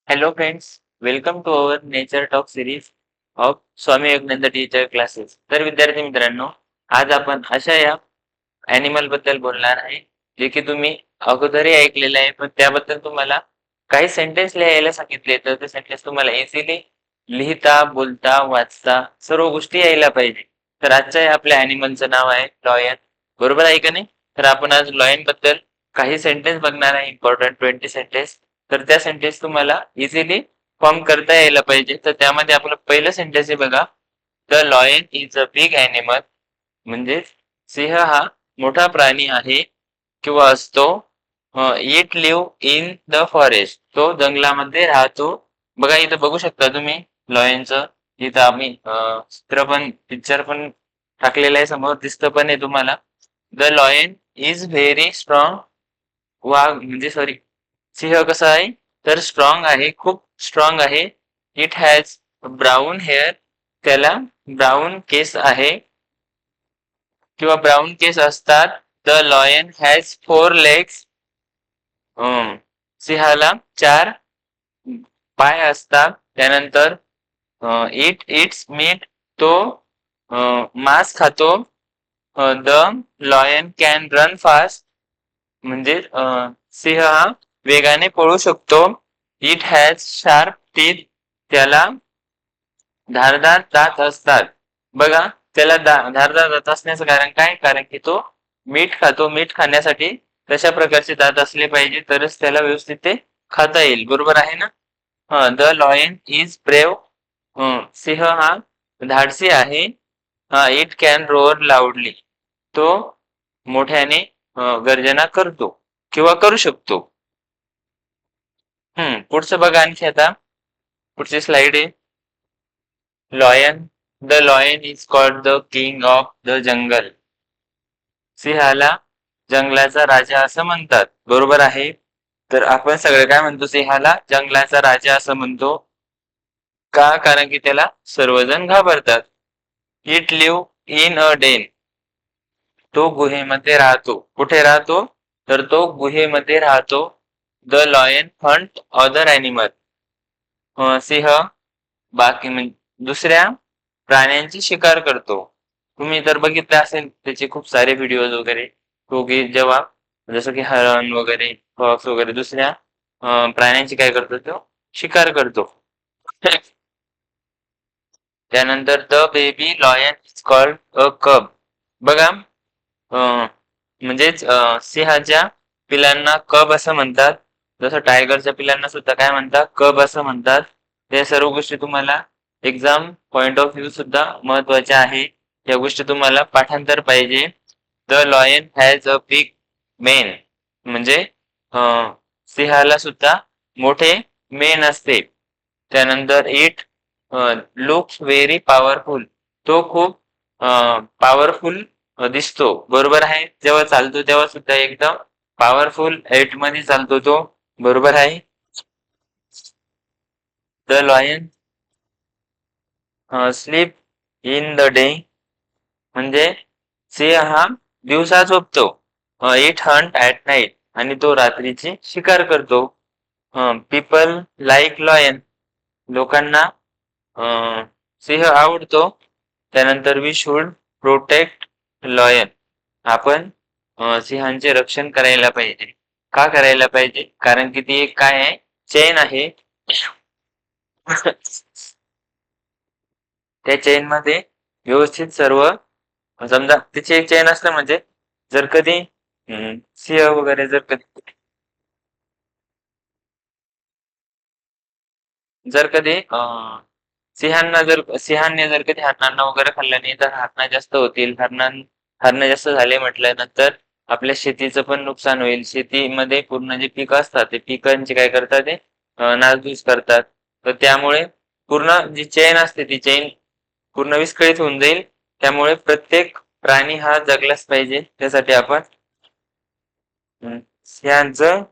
Hello friends, welcome to our Nature Talk series of Swami Vivekananda teacher classes. तर विद्यार्थी मित्रांनो, आज आपण अशा या ॲनिमल बद्दल बोलणार आहे, जे की तुम्ही अगोदरही ऐकलेलं आहे, पण त्याबद्दल तुम्हाला काही सेंटेन्स लिहायला सांगितले, तर ते सेंटेन्स तुम्हाला इझिली लिहिता, बोलता, वाचता सर्व गोष्टी यायला पाहिजे. तर आजच्या या आपल्या ॲनिमलचं नाव आहे लॉयन. बरोबर आहे का नाही? तर आपण आज लॉयन बद्दल काही सेंटेन्स बघणार आहे, इम्पॉर्टंट 20 सेंटेन्स. तर त्या सेंटेन्स तुम्हाला इझिली फॉर्म करता यायला पाहिजे. तर त्यामध्ये आपलं पहिलं सेंटेन्स आहे बघा, the lion is a big animal. म्हणजे सिंह हा मोठा प्राणी आहे किंवा असतो. It live in the forest. तो जंगलामध्ये राहतो. बघा इथं बघू शकता तुम्ही लॉयनचं. इथं आम्ही चित्र पण पिक्चर पण टाकलेलं आहे, समोर दिसतं पण आहे तुम्हाला. The lion is very strong. वाघ म्हणजे सॉरी, सिंह कसा आहे तर स्ट्रॉंग आहे, खूप स्ट्रॉंग आहे. It has brown hair. त्याला ब्राऊन केस आहे किंवा ब्राऊन केस असतात. The lion has 4 legs. सिंहाला 4 पाय असतात. त्यानंतर इट इट्स मीट. तो मांस खातो. The lion can run fast. म्हणजे सिंह हा वेगाने पळू शकतो. It has sharp teeth. त्याला धारदार दात असतात. बघा, त्याला धारदार दात असण्याचं कारण काय? कारण की तो मीठ खातो. मीठ खाण्यासाठी तशा प्रकारचे दात असले पाहिजे, तरच त्याला व्यवस्थित ते खाता येईल. बरोबर आहे ना? The lion is brave. सिंह हा धाडसी आहे. It can roar loudly. तो मोठ्याने गर्जना करतो किंवा करू शकतो. पुढचं बघा आणखी आता. पुढची स्लाइड आहे. Lion. The lion is called the king of the jungle. सिंहाला जंगलाचा राजा असं म्हणतात. बरोबर आहे. तर आपण सगळे काय म्हणतो? सिंहाला जंगलाचा राजा असं म्हणतो. का? कारण की त्याला सर्वजण घाबरतात. It live in a den. तो गुहेमध्ये राहतो. कुठे राहतो? तर तो गुहेमध्ये राहतो. The lion hunt other animal. सिंह बाकी म्हणजे दुसऱ्या प्राण्यांची शिकार करतो. तुम्ही जर बघितलं असेल त्याचे खूप सारे व्हिडिओज वगैरे, तो की जेव्हा जसं की हरण वगैरे, फॉक्स वगैरे दुसऱ्या प्राण्यांची काय करतो? तो शिकार करतो. त्यानंतर the baby lion is called a कब. बघा, म्हणजेच सिंहाच्या पिलांना कब असं म्हणतात. जसं टायगरच्या पिलांना सुद्धा काय म्हणतात? कब असं म्हणतात. त्या सर्व गोष्टी तुम्हाला एक्झाम पॉइंट ऑफ व्ह्यू सुद्धा महत्वाच्या आहे. या गोष्टी तुम्हाला पाठांतर पाहिजे. The lion has a big main. म्हणजे सिंहाला सुद्धा मोठे मेन असते. त्यानंतर इट लुक्स व्हेरी पॉवरफुल. तो खूप पॉवरफुल दिसतो. बरोबर आहे. जेव्हा चालतो तेव्हा सुद्धा एकदम पॉवरफुल एट मध्ये चालतो तो. बरोबर आहे. The lion sleep in the day. म्हणजे सिंह हा दिवसा झोपतो. It Hunt at night. आणि तो रात्रीची शिकार करतो. People like lion. लोकांना सिंह आवडतो. त्यानंतर वी शुड प्रोटेक्ट लॉयन. आपण सिंहांचे रक्षण करायला पाहिजे. का करायला पाहिजे? कारण की ती एक काय आहे? चेन आहे. त्या चेन मध्ये व्यवस्थित सर्व, समजा तिची एक चेन असलं म्हणजे जर कधी सिंह वगैरे जर कधी सिंहांनी जर कधी हरणांना वगैरे खाल्लं नाही, तर हरणं जास्त होतील. हरणं जास्त झाले म्हटल्यानंतर आपल्या शेतीचं पण नुकसान होईल. शेतीमध्ये पूर्ण जे पिकं असतात ते पिकांचे काय करतात? ते नासधूस करतात. तर त्यामुळे पूर्ण जी चेन असते ती चेन पूर्ण विस्कळीत होऊन जाईल. त्यामुळे प्रत्येक प्राणी हा जगलाच पाहिजे. त्यासाठी आपण सिंहाचं